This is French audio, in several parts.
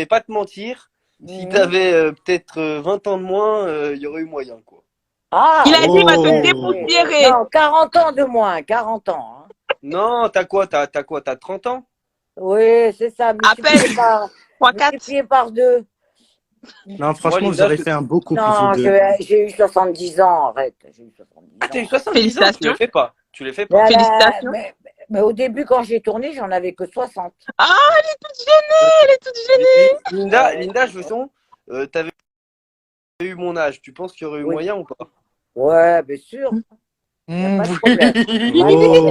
vais pas te mentir. Si t'avais peut-être 20 ans de moins, il y aurait eu moyen, quoi. Ah, Il a dit, il va te Oh. dépoussiérer. non, 40 ans de moins, 40 ans. Hein. Non, t'as quoi? T'as quoi? T'as 30 ans? Oui, c'est ça, À peine. 3-4. multiplié par 2. Non, Moi, franchement, vous Linda, avez fait un beau couple, vous Non, deux. j'ai eu 70 ans, arrête. J'ai eu 70 Ah, t'as eu ans. 70 ans, tu Félicitations. le fais pas. Tu les fais Mais, pas. Félicitations. mais au début, quand j'ai tourné, j'en avais que 60. Ah, elle est toute gênée, elle est toute gênée. Linda, je veux son, t'avais eu mon âge. Tu penses qu'il y aurait eu Oui. moyen ou pas? Ouais, bien sûr. Y a pas de problème.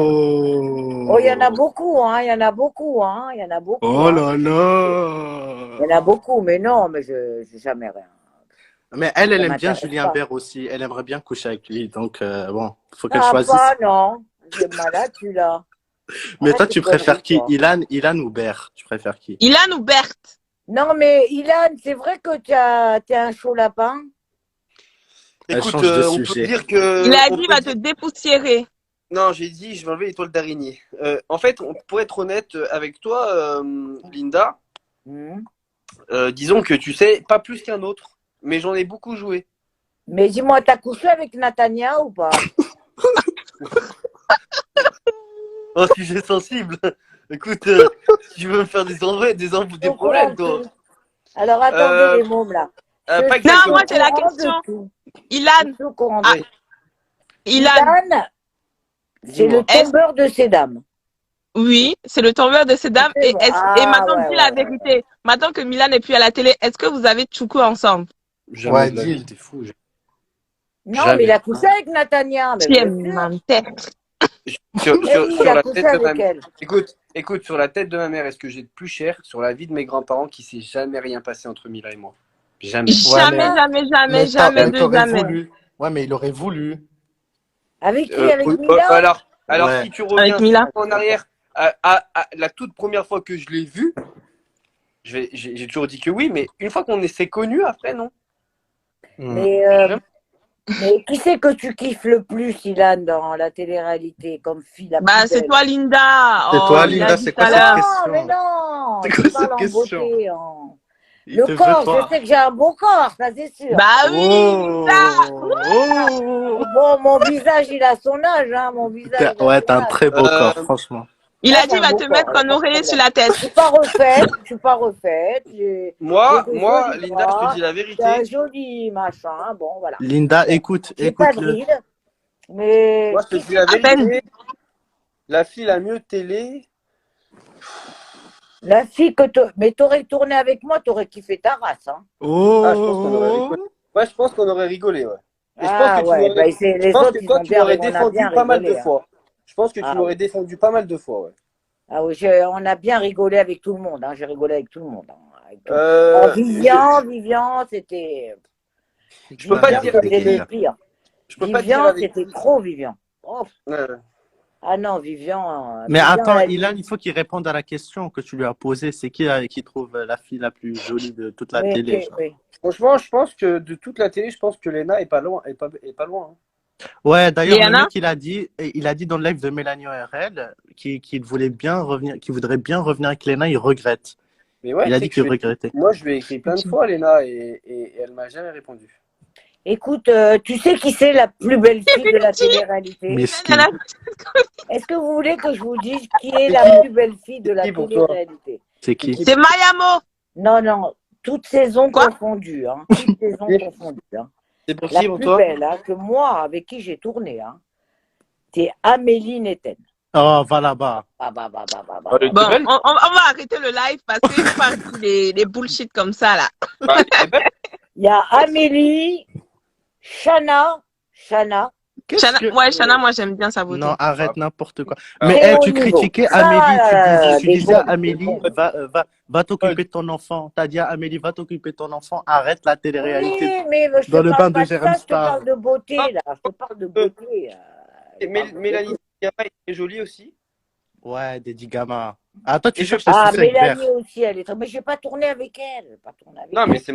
Oh. Oh, il y en a beaucoup, hein. Il y en a beaucoup, hein. Il y en a beaucoup. Oh Hein. là Il là. y en a beaucoup, mais non, mais je j'ai jamais rien. Mais elle Ça aime bien m'intéresse Julien pas. Bert aussi. Elle aimerait bien coucher avec lui. Donc, bon, faut qu'elle Ah, choisisse. pas, non. T'es malade, tu là. Mais Arrête toi, tes tu préfères qui? conneries, toi. Ilan ou Bert? Tu préfères qui? Ilan ou Berthe? Non, mais Ilan, c'est vrai que t'es un chaud lapin. Elle Écoute, change de on peut sujet. dire que. Il a on dit, il peut va dire- te dépoussiérer. Non, j'ai dit, je vais enlever l'étoile d'araignée. En fait, pour être honnête avec toi, Linda, Hmm. disons que tu sais pas plus qu'un autre, mais j'en ai beaucoup joué. Mais dis-moi, t'as couché avec Natania ou pas? Un sujet sensible. Écoute, si tu veux me faire des ennuis, des Au problèmes, courant de toi. tout. Alors attendez Euh, les mômes là. pas Je suis Non, exactement. moi au j'ai la courant question. de tout. Je Ilan, suis au courant de ah, tout. Ilan, Ilan, c'est le Dis-moi. tombeur de ces dames. oui, c'est le tombeur de ces dames. C'est bon. Et Ah maintenant, ouais, dis la ouais, ouais. vérité. Maintenant que Milan n'est plus à la télé, est-ce que vous avez tchoukou ensemble? Jamais Ouais, de la dis. vie, t'es fou. Non, mais il Jamais. a couché avec Natania, mais Tu es bien sûr. menteur. Sur, Eh sur, oui, il sur a la couché tête de ma avec elle. écoute, sur la tête de ma mère, est-ce que j'ai de plus cher sur la vie de mes grands-parents qui s'est jamais rien passé entre Mila et moi? Jamais. Ouais, Jamais, mais, jamais, jamais, mais jamais de t'aurais jamais. voulu. Ouais, mais il aurait voulu. Avec qui? Avec Oui, Mila? alors Ouais. si tu Avec reviens Mila. en arrière à la toute première fois que je l'ai vu, j'ai toujours dit que oui, mais une fois qu'on s'est connus, après, non. Mais qui c'est que tu kiffes le plus, Ilan, dans la télé-réalité, comme fille la Bah, plus c'est belle? toi, Linda. C'est Oh, toi, il a Linda, dit c'est tout à quoi cette l'heure. question? Non, mais non, C'est tu quoi parles cette en question? beauté. Il Le te veut, corps, je toi. sais que j'ai un beau corps, ça c'est sûr. Bah oui, Linda. Oh. Bon, mon visage, il a son âge, hein, mon visage, il a Ouais, son t'as un âge. très beau corps, Euh, franchement. Il Ça, a j'ai dit, il un va beau te corps, mettre y a un pas de oreiller sur problème. la tête. Je suis pas refaite, je suis pas refaite, j'ai moi, des jolis Linda, je te bras, dis la j'ai un vérité. joli machin, bon, voilà. Linda, Bon, écoute j'ai pas de le. rides, mais Moi, je te qui dis la c'est À peine. vérité. La fille la mieux télé. la fille que mais t'aurais tourné avec moi, t'aurais kiffé ta race, hein. Ah, je pense qu'on aurait Oh. rigolé. Ouais, je pense qu'on aurait rigolé, ouais. Et je pense Ah que ouais, bah, je les pense autres, que ils toi, ont tu bien, m'aurais on a bien défendu pas mal de rigolé, hein. fois. Je pense que tu Ah m'aurais oui, défendu pas mal de fois, ouais. ah oui, on a bien rigolé avec tout le monde, hein. J'ai rigolé avec tout le monde, hein, avec tout le monde. Oh, Je, Vivian, c'était... je peux pas te Vivian, dire Avec c'était avec le qui. plaisir. pire. Je peux pas te dire Vivian, avec c'était qui. trop Vivian. Oh, Euh, ah non, Vivian, Mais Vivian, attends, la Ilan, limite. il faut qu'il réponde à la question que tu lui as posée. C'est qui trouve la fille la plus jolie de toute la Oui, télé, genre? oui. franchement, je pense que de toute la télé, je pense que Lena est pas loin, est pas loin. Hein. Ouais, d'ailleurs, le Léana? mec, il a dit dans le live de Mélanie ORL qu'il voulait bien revenir, qu'il voudrait bien revenir avec Lena, il regrette. Mais ouais, Il tu a sais dit que qu'il regrettait. moi, je lui ai écrit plein de fois, Lena, et elle m'a jamais répondu. Écoute, tu sais qui c'est la plus belle fille de la télé-réalité? Miskin. Est-ce que vous voulez que je vous dise qui est C'est la qui, plus belle fille de c'est la qui pour toi? télé-réalité? C'est C'est qui? qui C'est Mayamo. Non, non, toutes saisons Quoi? confondues, hein. Toutes saisons confondues, hein. C'est pour La qui pour plus toi? belle, hein, que moi, avec qui j'ai tourné, hein, c'est Amélie Netten. Oh, va là-bas. Bah, bah, bah, bah, bah, bah, Elle bah. Bon, était belle. on va arrêter le live parce qu'il faut pas arrêter les bullshit comme ça, là. Bah, elle était belle. Il y a Amélie, Shana, Qu'est-ce Shana, que... ouais, Shana, moi j'aime bien sa beauté. Non, arrête n'importe quoi. Ah. Mais très haut tu niveau. critiquais Ça, Amélie, tu des disais à bombes, des Amélie, bombes. va t'occuper de ton enfant. T'as dit à Amélie, va t'occuper de ton enfant, arrête la télé-réalité Oui, mais je dans te le bain parle de pas de Jérém ça, je te Star. parle de beauté, Ah, là. Je te parle de beauté. Je parle de Mélanie beauté. Gama est jolie aussi. Ouais, Dédi Gama. Ah, toi, tu Et je cherches à Ah, sucer avec Bert. Mélanie aussi, elle est très... Mais j'ai pas tourné avec elle. J'ai pas tourné avec Non, mais elle. c'est.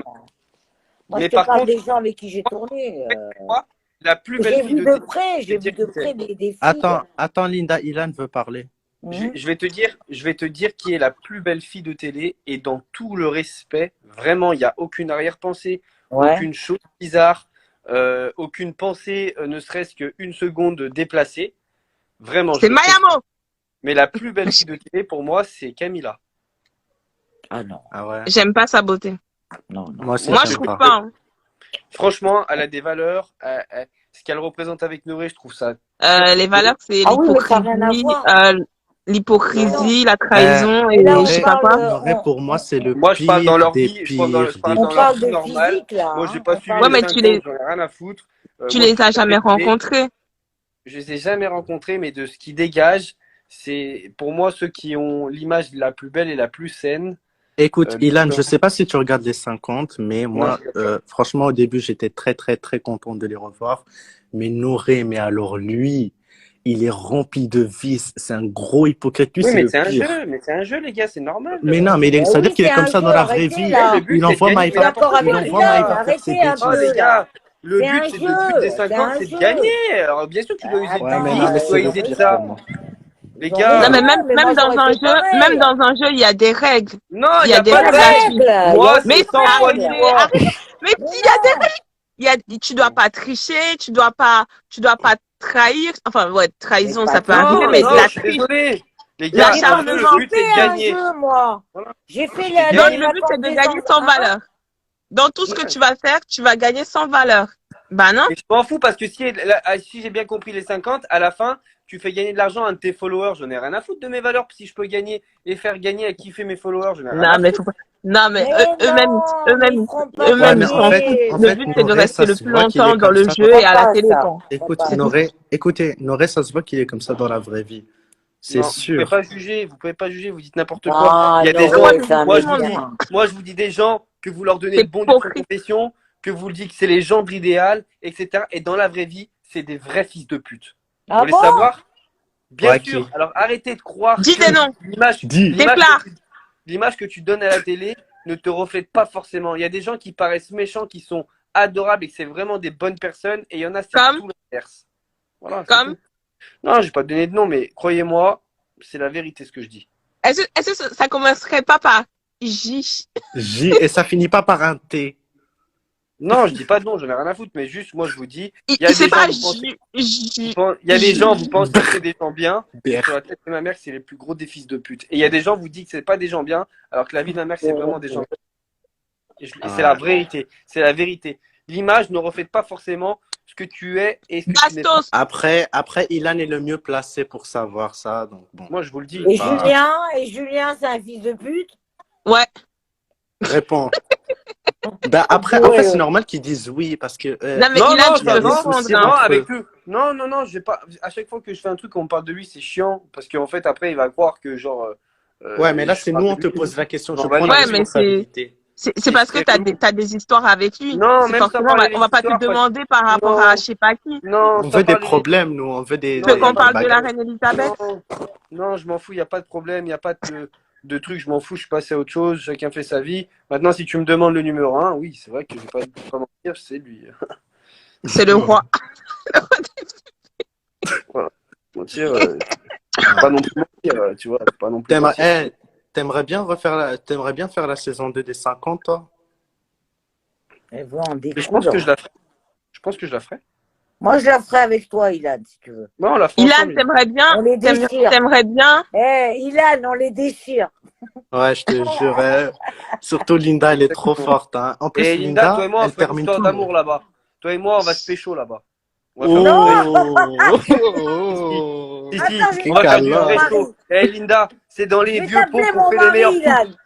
Moi, je Mais te par parle contre, des gens avec qui j'ai tourné. moi, la plus belle J'ai fille vu de de télé, près, c'est j'ai vu de dire qui près c'est. des filles. Attends, Linda, Ilan veut parler. Je vais te dire qui est la plus belle fille de télé et dans tout le respect, vraiment, il n'y a aucune arrière-pensée, Ouais. aucune chose bizarre, aucune pensée, ne serait-ce qu'une seconde déplacée. Vraiment, C'est Mayamo. mais la plus belle fille de télé pour moi, c'est Camilla. Ah non, Ah ouais. J'aime pas sa beauté. non, non. Moi aussi, Moi, je j'aime trouve pas. pas. Hein. Franchement, elle a des valeurs. Ce qu'elle représente avec Noré, je trouve ça. Les valeurs, c'est Ah oui, mais ça n'a rien à voir. l'hypocrisie, la trahison Mais là, et on je sais pas quoi. Noré, pour moi, c'est le Moi, je parle dans pire leur des vie, je parle dans, pires je parle des on dans leur parle vie de normale. physique, là. Moi, j'ai hein. pas On suivi parle Ouais, les mais 5 ans, j'en ai rien à foutre. tu Moi, je les as suis jamais très télé. rencontrés. Je les ai jamais rencontrés, mais de ce qui dégage, c'est pour moi ceux qui ont l'image la plus belle et la plus saine. Écoute, Ilan, Donc, je sais pas si tu regardes les 50, mais moi, ouais. franchement, au début, j'étais très, très, très content de les revoir. Mais Noré, mais alors lui, il est rempli de vices. C'est un gros hypocrite. Lui, Oui, c'est mais le c'est un pire. jeu, les gars, c'est normal. Mais non, mais Eh ça veut dire oui, qu'il est c'est comme un ça jeu, dans la vraie arrêtez vie. Ouais, le là. but, Il c'est de envoie gagner, Je suis mais Maïva, d'accord n'importe il quoi, avec les envoie Ilan, gars. Maïva faire ses arrêtez un Oh, bêtises. les peu là. gars, le C'est but, un c'est le but des jeu, c'est 50, un c'est de jeu. gagner. Alors, bien sûr, tu dois user de Ouais, mais Attends, non, physique, mais tu dois c'est le user de pire ça. pour moi. Les ils ont gars, Non, mais raison, mais moi même dans j'aurais un fait jeu, même pareil. dans un jeu, il y a des règles. non, Il il y n'y a a des pas de règles à règle. suivre. Il y Moi, a Mais c'est des 100 fois règles. ni arrêtez, moi. arrêtez. Mais Mais il y a des non. règles. Tu dois pas tricher, tu dois pas trahir. Enfin, ouais, Mais trahison, pas ça peut arriver, Non, mais tricher. de non, la je suis triche, désolé. Les gars, J'ai un jeu, le l'acharnement. but, participé c'est de à un gagner. jeu, moi. Voilà. J'ai fait C'est de Donc, gagner. le but, c'est de des gagner sans valeur. Dans tout ce que tu vas faire, tu vas gagner sans valeur. Bah non. Et je m'en fous parce que si j'ai bien compris les 50, à la fin, tu fais gagner de l'argent à un de tes followers. J'en ai rien à foutre de mes valeurs. Si je peux gagner et faire gagner à kiffer mes followers, j'en ai rien Non, à mais foutre. faut pas. Non, mais Mais eux-mêmes, non, mais ils eux-mêmes, feront pas Ouais, eux-mêmes, mais ils sont. gagner. en Le fait, but, c'est de Noré, rester ça le se plus voit qu'il est longtemps dans comme le ça. jeu et à la Pas télé, ça. quoi. Écoute, Pas ça. Noré, écoutez, Noré, ça se voit qu'il est comme ça dans la vraie vie. C'est Non, vous pouvez sûr. pas juger, vous dites n'importe quoi. Ah, Il y a des non, gens, Moi, ouais, c'est un moi je vous dis, misère. moi je vous dis des gens que vous leur donnez c'est le bon Dieu de hypocrite. confession, que vous le dites que c'est les gens de l'idéal, etc. Et dans la vraie vie, c'est des vrais fils de pute. Vous Ah voulez bon? savoir? Bien Ouais, sûr. qui? Alors arrêtez de croire Dis que des noms. Dis. Déclare. l'image que tu donnes à la télé ne te reflète pas forcément. Il y a des gens qui paraissent méchants, qui sont adorables et que c'est vraiment des bonnes personnes, et il y en a c'est Comme, tout l'inverse. Voilà, c'est comme. tout. Non, je vais pas te donner de nom, mais croyez-moi, c'est la vérité ce que je dis. Est-ce que ça commencerait pas par J? J, et ça finit pas par un T. Non, je dis pas de nom, j'en ai rien à foutre, mais juste moi je vous dis, il y a C'est des gens, pas vous pensez, J. il y a des gens, vous pensez que c'est des gens bien, et Ber. sur la tête de ma mère, c'est les plus gros des fils de pute. Et il y a des gens, vous dites que c'est pas des gens bien, alors que la vie de ma mère, c'est vraiment des gens bien. Et c'est la vérité, c'est la vérité. L'image ne reflète pas forcément ce que tu es et ce que tu n'es pas. Bastos. Après, Ilan est le mieux placé pour savoir ça, donc bon. Moi, je vous le dis. Et Bah. Julien, c'est un fils de pute? Ouais. Réponds. Ben après c'est normal qu'ils disent oui, parce que Non, mais Non, Ilan, non, tu peux non, répondre. soucis Hein. non, entre avec eux. eux. Non, je vais pas. À chaque fois que je fais un truc, on me parle de lui, c'est chiant. Parce qu'en fait, après, il va croire que genre. Ouais, mais là, je c'est parle nous, de on te lui. pose la question. Je Non, prends bah, la Ouais, mais responsabilité. c'est parce que t'as des histoires avec lui. Non, C'est même sans forcément, parler on va des pas te histoires, parce- demander par rapport Non. à je sais pas qui. Non, On sans veut des parler problèmes, nous. On veut des, Tu Non, veux y a qu'on pas de parle de la bagarres. reine Elisabeth? Non, je m'en fous, il n'y a pas de problème, il n'y a pas de truc, je m'en fous, je suis passé à autre chose, chacun fait sa vie. Maintenant, si tu me demandes le numéro 1, oui, c'est vrai que je vais pas mentir, c'est lui. C'est le roi. Mentir, pas non plus mentir, tu vois, pas non plus mentir. T'aimerais bien faire la saison 2 des 50, toi? Elle veut en Mais je pense découdre. que je la ferai. Je pense que je la ferai. Moi, je la ferai avec toi, Ilan, si tu veux. Non, on la fera Ilan, ensemble. On les déchire. t'aimerais bien. Ilan, on les déchire. Ouais, je te jure. Surtout Linda, elle est trop forte. Hein. En plus, Et Linda, toi et moi, on elle fait une termine histoire tout. d'amour là-bas. Toi et moi, on va se pécho là-bas. On va Oh, faire oh, Si, Attends, je on va faire du câlin. resto. Eh Linda, c'est dans Je les vais vieux pots t'appeler qu'on mon fait les meilleurs mari, coups. Ilan.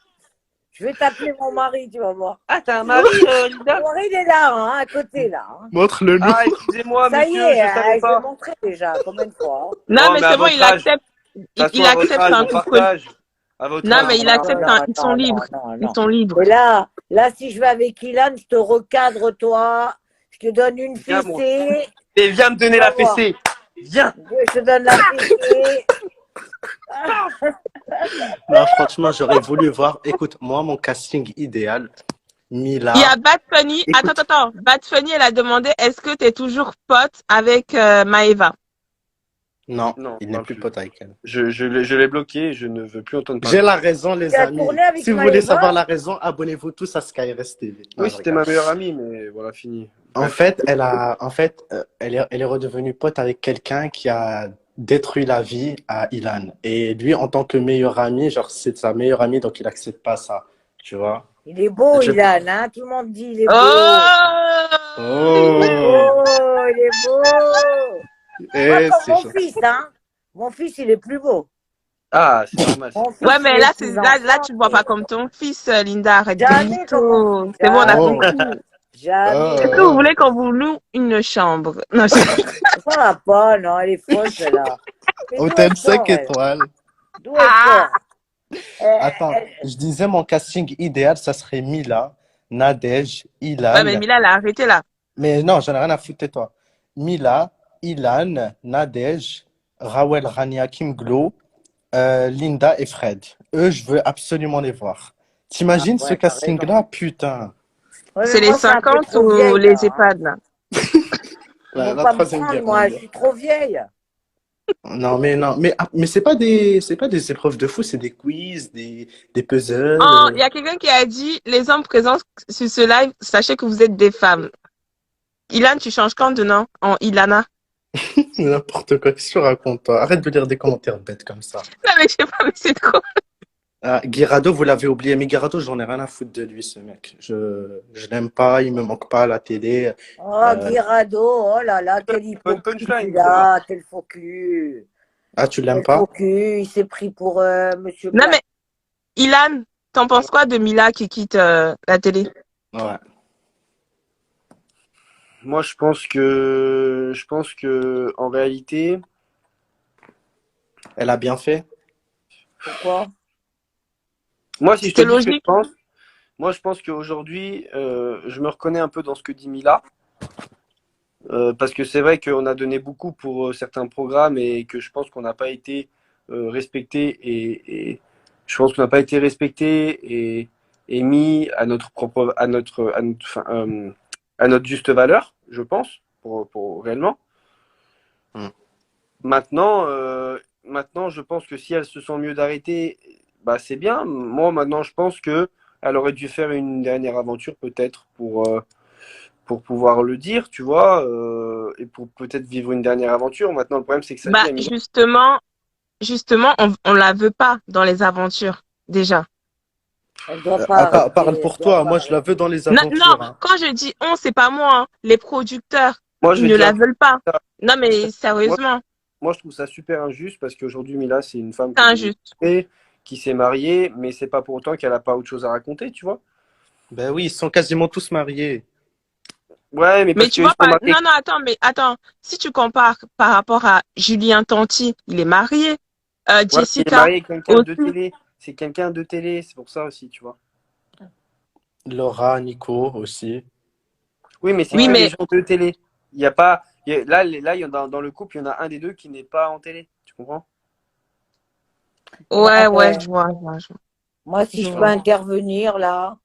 Je vais t'appeler mon mari, tu vas voir. Ah, t'as un mari, Linda? Mon mari, il est là, hein, à côté, là. Hein. Montre-le nous. Ah, excusez-moi, Ça y monsieur, est, je savais je l'ai pas. montré déjà, combien de fois. Hein. Non, Oh, mais mais à c'est bon, votre il âge. accepte. De toute façon, Il à votre accepte âge, un on couple. partage. À votre Non, âge, mais il on accepte partage. ils sont libres. Non. Ils sont libres. Et là, si je vais avec Ilan, je te recadre, toi. Je te donne une Viens, mon- fessée. Et viens me donner Tu vas la voir. fessée. Viens. Je te donne la fessée. Non, franchement, j'aurais voulu voir. Écoute, moi, mon casting idéal, Mila. Il y a Bad Funny. Écoute. Attends. Bad Funny, elle a demandé est-ce que tu es toujours pote avec Maëva? Non, Non, il n'est parle plus plus. pote avec elle. Je l'ai bloqué, je ne veux plus entendre parler. J'ai la raison, les Tu as amis. tourné avec Si vous voulez Maëva? savoir la raison, abonnez-vous tous à Skyres TV. Non, Oui, je c'était rigole. ma meilleure amie, mais voilà, fini. En Bref. fait, elle est redevenue pote avec quelqu'un qui a détruit la vie à Ilan. Et lui, en tant que meilleur ami, genre, c'est sa meilleure amie, donc il accepte pas ça. Tu vois? Il est beau, Je- Ilan, hein? Tout le monde dit il est beau. Il est Oh! Oh! beau, il est beau. Pas Eh, comme c'est mon chaud. fils, hein? Mon fils, il est plus beau. Ah, c'est normal. Mon fils, Ouais, il mais est là, plus là, enfant. tu ne vois pas comme ton fils, Linda. Arrête de Jamais comme mon mytho. fils. C'est bon, on a Oh. compris. Jamais. Est-ce que vous voulez qu'on vous loue une chambre? Non, Ça va pas, non, elle est fausse, là. Mais d'où Hôtel elle sort, 5 elle? étoiles. D'où elle sort? Attends, je disais mon casting idéal, ça serait Mila, Nadège, Ouais, mais Ilan. Mila, elle a arrêté là. Mais non, j'en ai rien à foutre, tais-toi. Mila, Ilan, Nadège, Rawel Rania, Kim Glow, Linda et Fred. Eux, je veux absolument les voir. T'imagines Ah ouais, ce t'as raison. casting-là? Putain. Ouais, C'est mais les moi, je suis un peu 50 trop ou vieille, les là, hein. EHPAD, là? Ils vont La pas me troisième prendre, guerre moi, je mondiale. suis trop vieille. Non, mais c'est pas des épreuves de fou, c'est des quiz, des puzzles. Oh, il y a quelqu'un qui a dit, les hommes présents sur ce live, sachez que vous êtes des femmes. Ilan, tu changes quand de nom? En Ilana? N'importe quoi, qu'est-ce que tu racontes, toi? Arrête de lire des commentaires bêtes comme ça. Non, mais je sais pas, mais c'est trop. Ah, Guirado, vous l'avez oublié, mais Guirado, j'en ai rien à foutre de lui, ce mec. Je l'aime pas, il me manque pas à la télé. Oh, Euh, Guirado, oh là là, quel Bonne hypocrite punchline, il a, quel faux cul. Ah, tu l'aimes Quel pas? faux cul, il s'est pris pour Monsieur Non, Black. mais Ilan, t'en penses quoi de Mila qui quitte la télé? Ouais. Moi, je pense que, en réalité, Elle a bien fait? Pourquoi? moi, si je te C'était dis ce que je logique. pense, moi, je pense qu'aujourd'hui, je me reconnais un peu dans ce que dit Mila. Parce que c'est vrai qu'on a donné beaucoup pour certains programmes et que je pense qu'on n'a pas été respecté et je pense qu'on n'a pas été respecté et mis à notre propre enfin, à notre juste valeur, je pense, pour réellement. Mm. Maintenant, je pense que si elles se sent mieux d'arrêter, bah c'est bien. Moi, maintenant, je pense que elle aurait dû faire une dernière aventure peut-être pour pouvoir le dire, tu vois, et pour peut-être vivre une dernière aventure. Maintenant, le problème, c'est que sa Bah, vie a mis... justement, on la veut pas dans les aventures, déjà. Elle doit pas Parle arrêter, pour elle doit toi, pas moi je la arrêter. veux dans les Non, aventures. Hein. quand je dis on, c'est pas moi, hein. Les producteurs, Moi, je ils vais ne dire la veulent pas. ça. Non, mais sérieusement, Moi, je trouve ça super injuste parce qu'aujourd'hui, Mila, c'est une femme c'est que injuste. qui s'est mariée, mais c'est pas pour autant qu'elle a pas autre chose à raconter, tu vois. Ben oui, ils sont quasiment tous mariés. Ouais, mais Mais parce tu qu'ils vois, sont mariés. non, attends. Si tu compares par rapport à Julien Tanti, il est marié. Ouais, il est Jessica marié avec quelqu'un de aussi. télé. C'est quelqu'un de télé, c'est pour ça aussi, tu vois. Laura, Nico aussi. Oui, mais c'est Oui, que mais des gens de télé. Il y a pas. Là, dans le couple, il y en a un des deux qui n'est pas en télé. Tu comprends? ouais, Ouais. je vois. Moi, si Je je peux vois. intervenir là,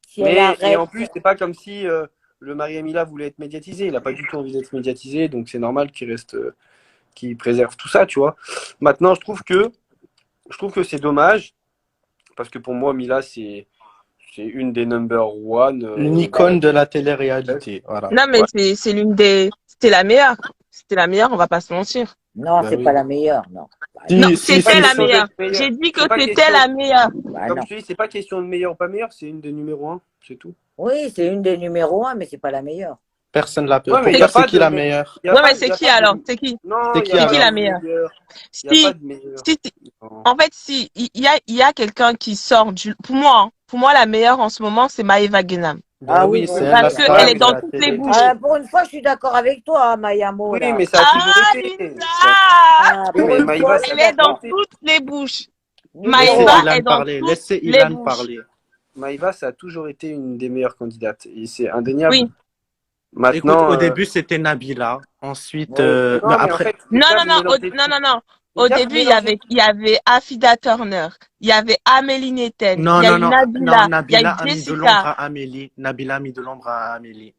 si elle Et arrête, en plus, c'est pas comme si le mari Mila voulait être médiatisé. Il n'a pas du tout envie d'être médiatisé, donc c'est normal qu'il reste, qu'il préserve tout ça, tu vois. Maintenant, je trouve que c'est dommage parce que pour moi, Mila, c'est une des number one. Une icône de la télé-réalité. Voilà. Non, mais Ouais. c'est l'une des. C'était la meilleure. C'était la meilleure, on va pas se mentir. non, Bah c'est oui. pas la meilleure, non. Bah, Si, Non, si, c'était si, la si. meilleure. meilleure. J'ai dit que C'est pas c'était question- la meilleure. bah, Comme non. je te dis, c'est pas question de meilleur ou pas meilleur, c'est une des numéros 1, c'est tout. Oui, c'est une des numéros 1, mais c'est pas la meilleure. Personne l'a peut. Ouais, mais Pour y toi, a pas c'est qui de- la meilleure? Y a Ouais, pas- mais c'est y a qui pas de- alors? C'est qui? Non, C'est il qui n'y a C'est qui pas la de meilleure? meilleur. Il n'y a Si, pas de meilleur. si, Non. en fait, si, il y a quelqu'un qui sort du. Pour moi, la meilleure en ce moment, c'est Maëva Guénam. Ben Ah oui, oui, c'est oui, elle Parce la oui. qu'elle star est de dans la toutes les télé. bouches. Pour une fois, je suis d'accord avec toi, hein, Mayamo, Oui, là. mais ça a toujours Ah, été. Linda! Ah, Oui, pour mais une Maïva, fois, je ça suis Elle a est dans toujours d'accord. été. toutes les bouches. Numéro Laissez Maëva 1. est Ilan dans parler. toutes Laissez les Ilan bouches. parler. Maïva, ça a toujours été une des meilleures candidates. Et c'est indéniable. Oui. Écoute, Maintenant. au début, c'était Nabila. Ensuite, Ouais. mais Non, mais en après, fait, Non, c'est bien non, de non, mélanger tout. non. C'est Au bien de début, mélanger tout. il y avait Afida Turner, il y avait Amélie Netten, il non, y a non, eu non, non, Nabila, il y a Nabila eu a mis de l'ombre Jessica. à Amélie. Nabila a mis de l'ombre à Amélie.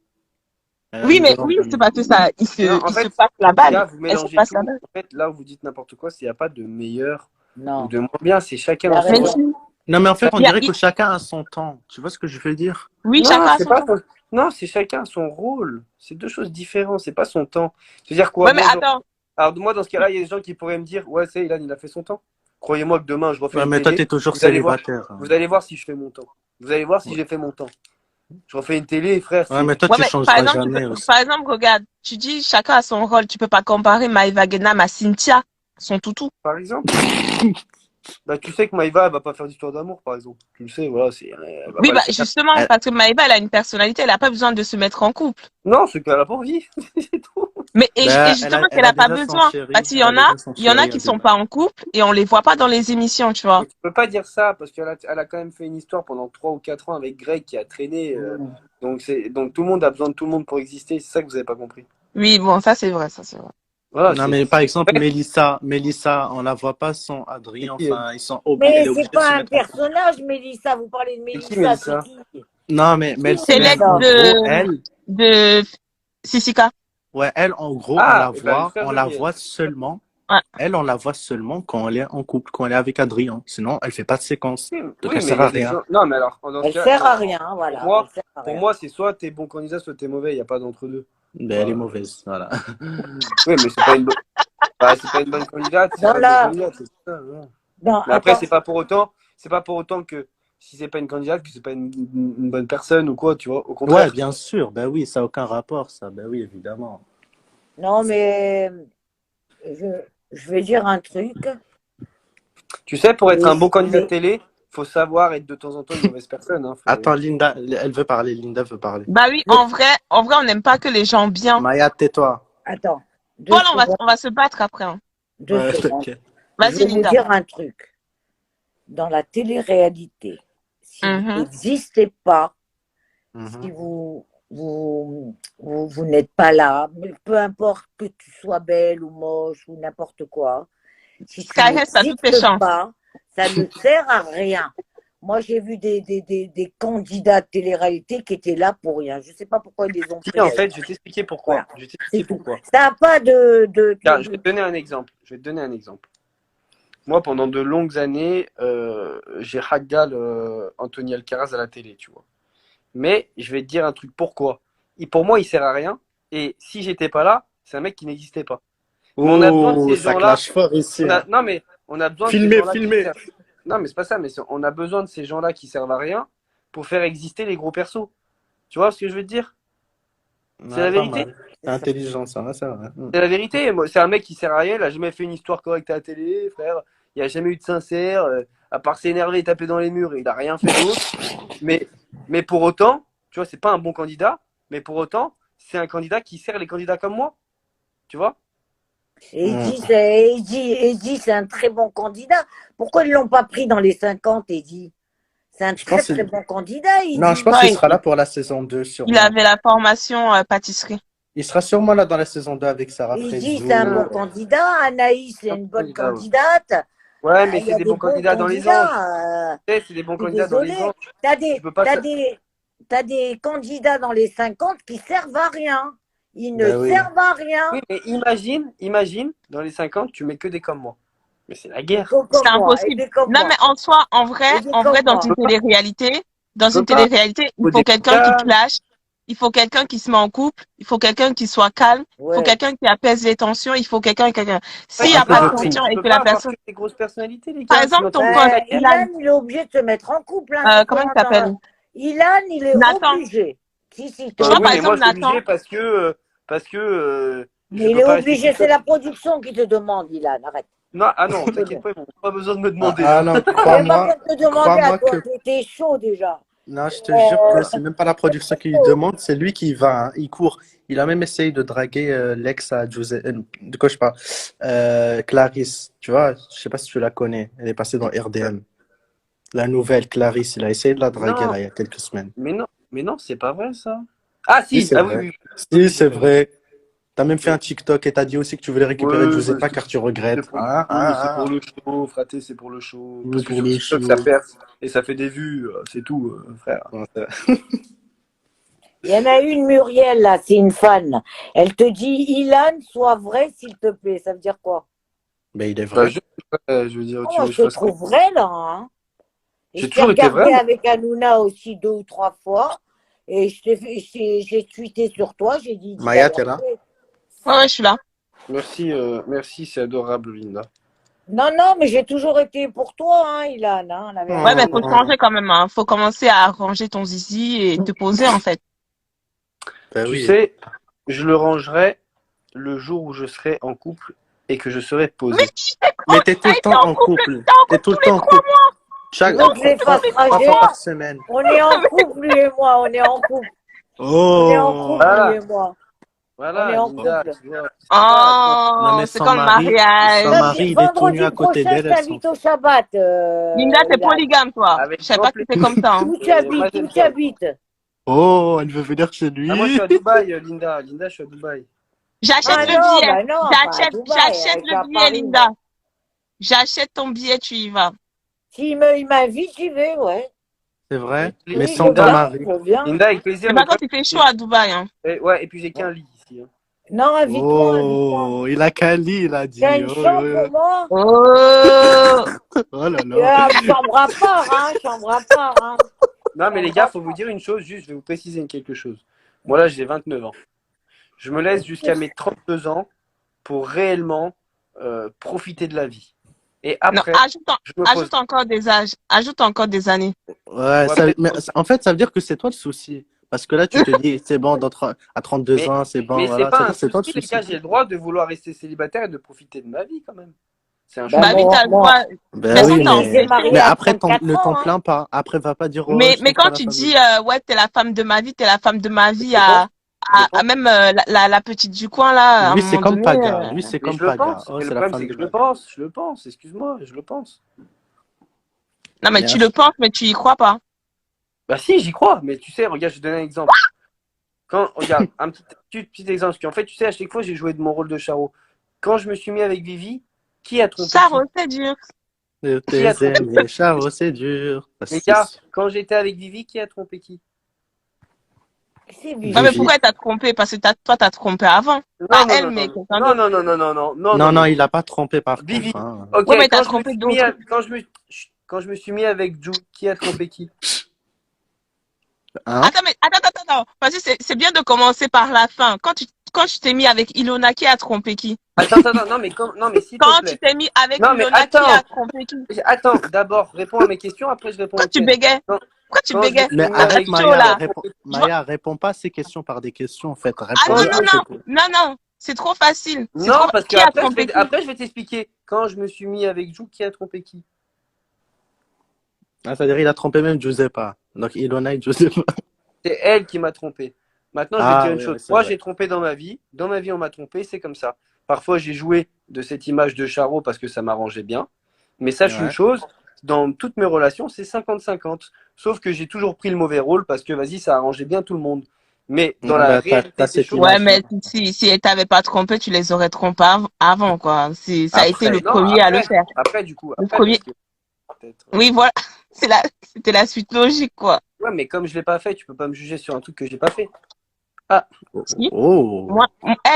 Oui, mais Rigolant oui, comme c'est parce que ça, Non, en il se fait, passe la les balle. gars, vous Elle se mélangez passe tout. la balle. En fait, là où vous dites n'importe quoi, c'est qu'il n'y a pas de meilleur ou Non, de moins bien. C'est chacun il dans a son Mais rôle. raison. si, Non, mais en fait, on il y a, dirait que chacun a son temps. Tu vois ce que je veux dire? oui, Non, chacun a c'est son pas temps. non, c'est chacun son rôle. C'est deux choses différentes. C'est pas son temps. C'est-à-dire quoi, Ouais, mais moi, attends. alors moi, dans ce cas-là, il y a des gens qui pourraient me dire, ouais, c'est Ilan, il a fait son temps. Croyez-moi que demain, je refais Ouais, une mais toi, télé. t'es toujours Vous allez voir, célibataire. vous allez voir si je fais mon temps. Vous allez voir si Ouais, j'ai fait mon temps. Je refais une télé, frère. ouais, C'est mais toi, Ouais, tu mais par changeras exemple, jamais aussi. par exemple, regarde, tu dis chacun a son rôle. Tu peux pas comparer Maïva Genam à Cynthia, son toutou. par exemple. Bah, tu sais que Maïva, elle va pas faire d'histoire d'amour, par exemple. Tu le sais, voilà, elle va Oui, pas le bah, faire. justement, Elle- parce que Maïva, elle a une personnalité, elle a pas besoin de se mettre en couple. Non, c'est qu'elle a pas envie. C'est tout. Mais, et Ben, justement, elle qu'elle a a pas déjà son besoin. chéri. Parce qu'il y Elle a en a, déjà son il y en a chéri qui à sont Dubaï. pas en couple et on les voit pas dans les émissions, tu Mais vois. tu peux pas dire ça parce elle a quand même fait une histoire pendant 3 ou 4 ans avec Greg qui a traîné. Mm. Donc tout le monde a besoin de tout le monde pour exister. C'est ça que vous avez pas compris. Oui, bon, ça c'est vrai, ça c'est vrai. Voilà, Non, mais par exemple, Mélissa, on la voit pas sans c'est Adrien. qui elle? Enfin, elle Mais est c'est obligée de se pas un mettre en couple. personnage, Mélissa. Vous parlez de C'est qui Mélissa, c'est Mélissa? qui? Non, Qui C'est mais l'ex en Mélissa? gros, elle, de Sissika. ouais, elle, en gros, Ah, et ben le frère on de la Riel. voit seulement, Ouais. elle, on la voit seulement quand elle est en couple, quand elle est avec Adrien. Sinon, elle fait pas de séquence. Oui, Donc, oui, elle mais sert il y à a des rien. gens. Non, mais alors, dans ce Elle cas, sert à rien, pour voilà. Elle moi, sert à pour rien. moi, c'est soit t'es bon candidat, soit t'es mauvais. Il n'y a pas d'entre-deux. Ben, elle est Voilà. mauvaise, voilà. Oui, mais c'est pas une bonne. Bah, c'est pas une bonne candidate, c'est Dans pas une bonne la, candidate, c'est ça. Voilà. dans, Mais après, attends, c'est pas pour autant que si c'est pas une candidate, que c'est pas une bonne personne ou quoi, tu vois. Au Ouais, contraire. bien sûr. Ben oui, ça n'a aucun rapport, ça. Ben oui, évidemment. non, mais je vais dire un truc. Tu sais, pour être un bon candidat de Mais télé, faut savoir être de temps en temps une mauvaise personne. Hein, Attends, Linda, elle veut parler. Linda veut parler. Bah oui, en vrai, on n'aime pas que les gens bien. Maya, tais-toi. attends, deux Voilà, secondes, on va se battre après, hein. 2 secondes. T'inquiète. Je Vas-y, vais vous Linda. dire un truc. Dans la télé-réalité, si vous Mhm. n'existez pas, si Mhm. vous n'êtes pas là, mais peu importe que tu sois belle ou moche ou n'importe quoi, si tu Skyhead, t'as toutes tes n'existes chances. pas, ça ne sert à rien. Moi, j'ai vu des candidats de télé-réalité qui étaient là pour rien. Je ne sais pas pourquoi ils les ont Si, pris. en fait, je vais t'expliquer pourquoi. Voilà, Je vais c'est t'expliquer tout. pourquoi. Ça n'a pas Tiens, je vais te donner un exemple. Je vais te donner un exemple. Moi, pendant de longues années, j'ai Haggal Anthony Alcaraz à la télé, tu vois. Mais je vais te dire un truc. Pourquoi? Pour moi, il sert à rien. Et si j'étais pas là, c'est un mec qui n'existait pas. Mais on a besoin de Oh, ces ça gens-là. clash fort ici. Hein. Non, mais on a besoin de ces Filmez, gens-là qui filmez. servent. Non, mais c'est pas ça. Mais on a besoin de ces gens-là qui servent à rien pour faire exister les gros persos. Tu vois ce que je veux te dire? C'est la Ouais, pas vérité. mal. C'est intelligent, ça, c'est vrai. C'est la vérité. Moi, c'est un mec qui sert à rien. Il a jamais fait une histoire correcte à la télé, frère. Il a jamais eu de sincère. À part s'énerver et taper dans les murs, il a rien fait d'autre. Mais pour autant, tu vois, c'est pas un bon candidat. Mais pour autant, c'est un candidat qui sert les candidats comme moi. Tu vois? Et Eddie, c'est un très bon candidat. Pourquoi ils ne l'ont pas pris dans les 50, Eddie? C'est un Je pense très que- bon candidat, Eddie. Non, je pense Ouais, qu'il sera là pour la saison 2, il sûrement. avait la formation pâtisserie. Il sera sûrement là dans la saison 2 avec Sarah Eddie, Frézou. c'est un bon candidat. Anaïs, c'est une bonne Candidat, ouais. candidate. Ouais, mais Il y c'est a des des bons bons candidats dans les anges. candidats. Tu sais, c'est des bons Je suis candidats dans les désolée. anges. T'as Tu peux pas. t'as des candidats dans les 50 qui servent à rien. Ils ne Ben oui. servent à rien. Oui, mais imagine, dans les 50, tu mets que des comme moi. Mais c'est la Des guerre. comme C'est moi, et impossible. des comme Non, moi. mais en soi, en Et des vrai, comme dans moi. une télé-réalité, Tu peux pas. il Faut faut des quelqu'un qui calmes. clash, il faut quelqu'un qui se met en couple, il faut quelqu'un qui soit calme, il faut Ouais. quelqu'un qui apaise les tensions, il faut quelqu'un. S'il n'y Un a peu pas de de tout. tension Tu et peux que pas la avoir personne. que des grosses personnalités, les Par gars. exemple, Sinon, ton tu pote, la guerre. Ilan, Il est obligé de se mettre en couple. Hein, si comment il tu rentres s'appelle? Ilan, il est Nathan. obligé. Si, Tu vois, Oui, par mais moi, exemple, je suis Nathan, obligé parce que je mais il peux est pas rester obligé, tout c'est seul. la production qui te demande, Ilan. Arrête. Non, ah non, t'inquiète pas, ils n'ont pas besoin de me demander. Ah Hein. non, Il n'y a pas crois-moi, besoin de te demander à crois-moi toi. que. T'es chaud déjà. Non, je te jure que Voilà. c'est même pas la production qui lui demande, c'est lui qui va. Hein. Il court. Il a même essayé de draguer l'ex à Giuseppe. De quoi je parle? Clarisse. Tu vois, je sais pas si tu la connais. Elle est passée dans RDM. La nouvelle Clarisse. Il a essayé de la draguer Non, là il y a quelques semaines. mais non, c'est pas vrai ça. Ah Oui, si, c'est ah oui, vrai. oui. Si, c'est vrai. T'as même fait un Oui, TikTok et t'as dit aussi que tu voulais récupérer oui, Giuseppe car tu regrettes. c'est pour le show, fraté, c'est pour le show. Oui, Parce que pour sur le TikTok, ça show. perce et ça fait des vues, c'est tout, frère. Ouais, c'est- Il y en a une, Muriel, là, c'est une fan. Elle te dit, Ilan, sois vrai, s'il te plaît. Ça veut dire quoi? Mais il est Bah, vrai. je veux dire, Oh, tu veux moi, que je je te fasse quoi? trouve vrai, là. Hein. Et J'ai je t'ai toujours été vrai, regardé moi. avec Hanouna aussi 2 ou 3 fois. Et j'ai tweeté sur toi. J'ai dit, dis la Maya, t'es là? vérité. Ouais, je suis là. Merci, c'est adorable, Linda. Non, non, mais j'ai toujours été pour toi, hein, Ilan, hein, la Ouais, mais vérité. faut changer quand même. Hein. Faut commencer à ranger ton zizi et te poser, en fait. Ben Tu oui. sais, je le rangerai le jour où je serai en couple et que je serai Mais posé. Mais t'es tout hey, le temps en couple. T'es tout le tous les temps en 3 couple. mois. Tu Chaque veux que je les fasse 3 fois rager? par semaine. On est en couple, lui et moi, on est en couple. On est en couple, Oh. lui Voilà, et moi. On est voilà, en Linda, couple. tu vois. Ça, Non, Oh, mais c'est comme le son mariage. mari, il est tout nu Vendredi à côté prochain, je d'elle, elle s'en t'invite au fout. Shabbat, Linda, t'es Ilan. polygame, toi. avec Je savais grand pas que t'étais comme plaisir. ça. Hein. Où tu Moi, habites? j'aime Où tu bien. habites? Oh, elle veut venir chez Ah, moi, je suis lui. à Dubaï, Linda. Linda, je suis à Dubaï. J'achète Ah le non, billet. bah non, pas à Dubaï, J'achète je suis le à billet, Paris, Linda. moi. J'achète ton billet, tu y vas. Il m'invite, j'y vais, ouais. C'est vrai? Mais Oui, sans ton Linda, mari. je viens. Linda, avec plaisir, Mais mais par le contre, il fait chaud problème, à Dubaï. Hein. ouais, et puis j'ai qu'un lit ici. Hein. Non, invite-moi, invite-moi. Oh, il a Kali, il a T'as dit. une Oh, chambre pour moi? Oh, oh là là. Chambre à part, hein, chambre à part, hein. Non, mais les gars, faut vous dire une chose, juste, je vais vous préciser quelque chose. Moi, là, j'ai 29 ans. Je me laisse jusqu'à mes 32 ans pour réellement profiter de la vie. Et non, après, je me pose. ajoute encore des âges. Ajoute encore des années. Ouais, Ouais, mais en fait, ça veut dire que c'est toi le souci. Parce que là, tu te dis, c'est bon, à 32 mais ans, c'est bon, mais c'est voilà. Ça pas veut un dire que c'est toi le souci, les souci. gars. J'ai le droit de vouloir rester célibataire et de profiter de ma vie quand même. C'est un Bah, choix. Bah oui, t'as le moi, droit. Ben Mais moi ça, oui, t'es aussi, je suis empêché. mariée mais à après, 34 ne t'en ans, hein. plains pas. Après, va pas dire, oh, je Mais trouve pas quand la tu femme de dis, ma vie. ouais, t'es la femme de ma vie, t'es la femme de ma vie Je pense, je pense, même la petite du coin, là, à un Lui, c'est moment comme donné. Paga. Lui, c'est mais comme je le Paga. pense. Oh, Mais le c'est la problème, femme c'est de que ma vie. je le pense. Excuse-moi, je le pense. Non, mais Mais tu le penses, mais tu y crois pas. Bah si, j'y crois. Mais tu sais, regarde, je vais te donner un exemple. Regarde, un petit exemple. Parce qu'en fait, tu sais, à chaque fois, j'ai joué de mon rôle de Charo. Quand je me suis mis avec Vivi, qui a trompé qui? Charo, c'est dur. de Qui a tes trompé? aimés, Charo, c'est dur. Les gars, quand j'étais avec Vivi, qui a trompé qui? C'est Ouais, mais Vivi. Vivi. pourquoi t'as trompé? Parce que toi, t'as trompé avant. Pas Non, non, elle, non, mais non, quelqu'un non, d'autre. non, non, non, non, non, non, non, Non, non, non. il a pas trompé par Vivi. contre. Hein. Ok, Ouais, mais t'as trompé d'autres. quand je me suis mis avec Ju, qui a trompé qui? Hein? Attends. Parce que c'est bien de commencer par la fin. Quand tu t'es mis avec Ilona, qui a trompé qui? Attends, non, mais s'il te Quand tu plaît. t'es mis avec Non, mais Ilona, qui attends, a trompé qui? attends, d'abord, réponds à mes questions, après je réponds Pourquoi aux tu tiennes. bégais? Quand, Pourquoi tu quand je me bégais? suis Mais mis T'as avec arrête, chaud, Ju, là. Je vois- Maya, réponds pas à ces questions par des questions, en fait. Ah quand non, je Réponds-lui me à suis... non. C'est trop facile. Non, parce Qui a qu'après, trompé qui? après, je vais t'expliquer. Quand je me suis mis avec Ju, qui a trompé qui? Ah, c'est-à-dire, il a trompé même Giuseppa. Donc, Ilona et Giuseppa. C'est elle qui m'a trompé. Maintenant, je vais te dire Ah, une oui, chose. oui, c'est Moi, vrai. j'ai trompé dans ma vie. Dans ma vie, on m'a trompé, c'est comme ça. Parfois, j'ai joué de cette image de Charo parce que ça m'arrangeait bien. Mais sache une Ouais. chose, dans toutes mes relations, c'est 50-50. Sauf que j'ai toujours pris le mauvais rôle parce que, vas-y, ça arrangeait bien tout le monde. Mais dans Ouais, la bah, t'as réalité des cette choses, Ouais, image-là. mais si elle t'avait pas trompé, tu les aurais trompés avant, quoi. Ça a été après, le non, premier à le faire. du coup, Le après, premier. parce que peut-être. Oui, voilà. C'était la suite logique, quoi. Ouais, mais comme je l'ai pas fait, tu peux pas me juger sur un truc que j'ai pas fait. Ah, Si. Oh.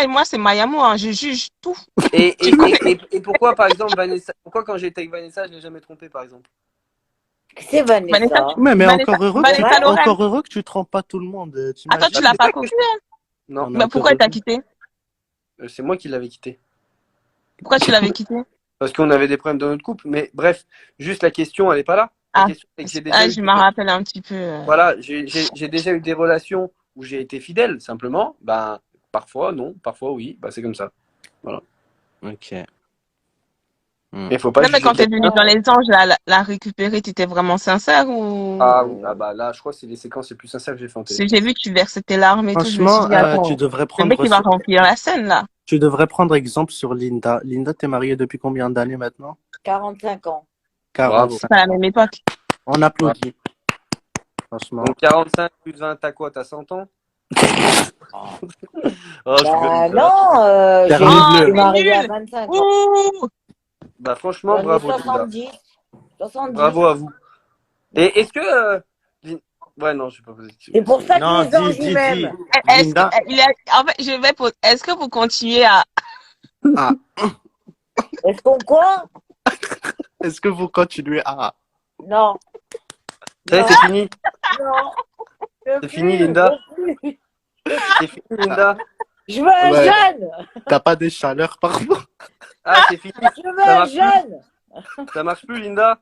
Moi, c'est Mayamo, hein. Je juge tout. et, Tu et, connais. et pourquoi, par exemple, Vanessa, pourquoi quand j'étais avec Vanessa, je l'ai jamais trompé, par exemple? C'est Vanessa, Vanessa. Mais Vanessa Lorraine. encore heureux que tu trompes pas tout le monde, Attends, tu Bah, t'imagines? l'as c'est pas ça que cocu, je... hein? Non, On est Mais encore pourquoi il t'a heureux. quitté? c'est moi qui l'avais quitté. Pourquoi tu l'avais quitté? Parce qu'on avait des problèmes dans notre couple. Mais bref, juste la question, elle est pas là. La Ah, question, c'est que j'ai déjà eu je me rappelle un petit peu. voilà, j'ai déjà eu des relations où j'ai été fidèle, simplement. Ben, parfois, non, parfois, oui. Ben, c'est comme ça. Voilà. Ok. Mais il faut pas Non, mais juger quand t'es venu quelqu'un. dans les anges, la récupérer, t'étais vraiment sincère Ah oui, ou... bah là, je crois que c'est les séquences les plus sincères que j'ai fait en Parce télé. que j'ai vu que tu versais tes larmes et tout. Je me suis Franchement, dit, attends, le mec, il va remplir la scène, là. tu devrais prendre exemple sur Linda. Linda, t'es mariée depuis combien d'années maintenant? 45 ans. Bravo. 45. C'est pas la même époque. On applaudit. Franchement. Donc 45 plus 20, t'as quoi? T'as 100 ans? Oh, je Bah rigole. non, Permis Oh, bleu. j'ai c'est marié à nul! 25 ans. Ouh! Bah franchement, J'en ai bravo Linda. 70. 70. Bravo à vous. Et est-ce que Ouais, non, je suis pas positif. C'est pour ça Non, que les anges dis. m'aiment. Linda. En fait, je vais poser. Est-ce que vous continuez à. Ah, Est-ce qu'on quoi? est-ce que vous continuez à... Non. Ça y est, Non. c'est fini. Non. C'est fini, Linda. C'est fini, Linda. Je veux un Ouais. jeune. T'as pas des chaleurs parfois? Ah, c'est fini. Je veux Ça un marche plus. jeune. Ça marche plus, Linda.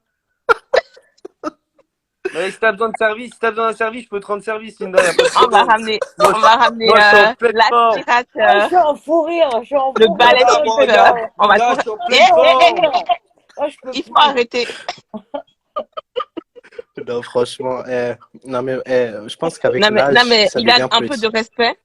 Mais si t'as besoin de service, si t'as besoin d'un service, je peux te rendre service, Linda. Y a pas de On va problème. ramener, Moi, on va ramener moi, je suis en pleine forme. Je l'aspirateur, suis en fou rire. Je suis en fou le rire. balai Ah, bon, regarde, sculpteur. On va regarde, je suis en pleine forme. Ah, je peux Il plus. faut arrêter. Non, franchement, non, mais je pense qu'avec Non, mais l'âge, ça il a devient un peu petit. de respect.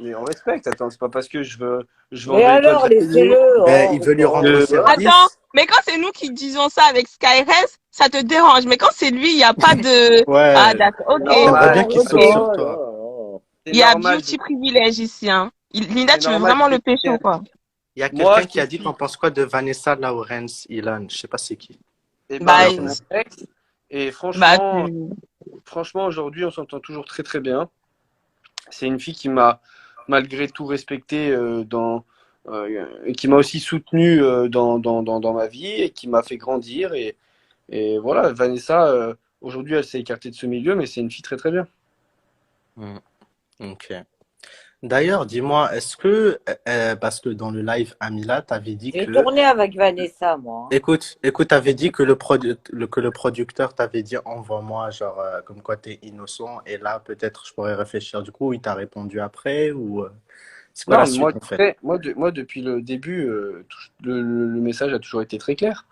Mais on respecte, attends, c'est pas parce que je veux Mais enlever l'étoile alors, de la télé. laissez-le. Ben, Oh, il veut lui rendre Euh, service. Attends, mais quand c'est nous qui disons ça avec Skyrest, ça te dérange. Mais quand c'est lui, il n'y a pas de. Ouais. Ah, d'accord, ok. T'aimerais bien qu'il oh, saute sur oh, toi. oh, Il y a normal. beauty privilège ici. Hein. Linda, C'est tu veux normal, vraiment je le sais pécho, bien. quoi. Il y a Moi, quelqu'un je qui a dit t'explique. t'en penses quoi de Vanessa Lawrence Ilan? Je sais pas c'est qui. Et Bah, c'est mon ex. Et Bah, franchement, aujourd'hui, on s'entend toujours très très bien. C'est une fille qui m'a malgré tout respecté et qui m'a aussi soutenu dans ma vie et qui m'a fait grandir. Et voilà, Vanessa, aujourd'hui, elle s'est écartée de ce milieu, mais c'est une fille très très bien. Ok. D'ailleurs, dis-moi, est-ce que, parce que dans le live Amila, t'avais dit J'ai que, tourné avec Vanessa, moi. écoute, t'avais dit que que le producteur t'avait dit envoie-moi, genre, comme quoi t'es innocent, et là, peut-être, je pourrais réfléchir. Du coup, il t'a répondu après, ou, c'est quoi la Non, suite, en fait? moi, depuis le début, le message a toujours été très clair.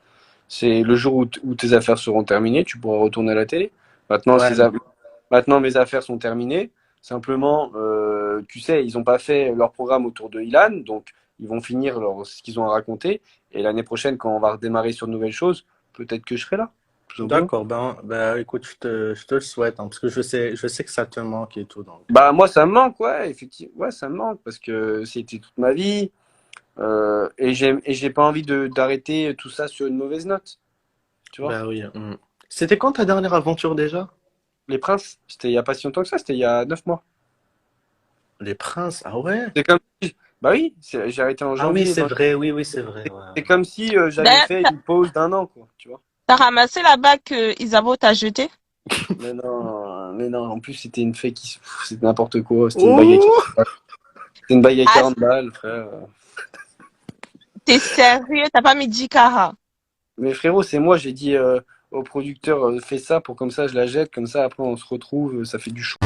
C'est le jour où tes affaires seront terminées, tu pourras retourner à la télé. Maintenant, Ouais, maintenant mes affaires sont terminées. Simplement, tu sais, ils n'ont pas fait leur programme autour de Ilan, donc ils vont finir ce qu'ils ont à raconter. Et l'année prochaine, quand on va redémarrer sur de nouvelles choses, peut-être que je serai là. Tout simplement. d'accord, ben, écoute, je te le souhaite, hein, parce que je sais que ça te manque et tout, donc. Bah moi, ça me manque, ouais, effectivement, ouais, ça me manque parce que c'était toute ma vie. Et j'ai pas envie d'arrêter tout ça sur une mauvaise note. Tu vois? Ben oui. C'était quand ta dernière aventure déjà? Les Princes, c'était il y a pas si longtemps que ça, c'était il y a 9 mois. Les Princes, ah ouais? C'est comme si, bah oui, j'ai arrêté en Ah oui, janvier. c'est donc vrai, oui, c'est vrai. c'est comme si j'avais D'ailleurs, fait une pause d'un an, quoi, tu vois. t'as ramassé la bague que Isabeau t'a jetée? Mais non, en plus c'était une fake, c'était n'importe quoi, c'était une bague à Oh! 40 balles. C'était une bague à Ah, 40 balles, frère. t'es sérieux? T'as pas mis 10 carats? Mais frérot, c'est moi, j'ai dit au producteur, fais ça pour comme ça je la jette, comme ça après on se retrouve, ça fait du show.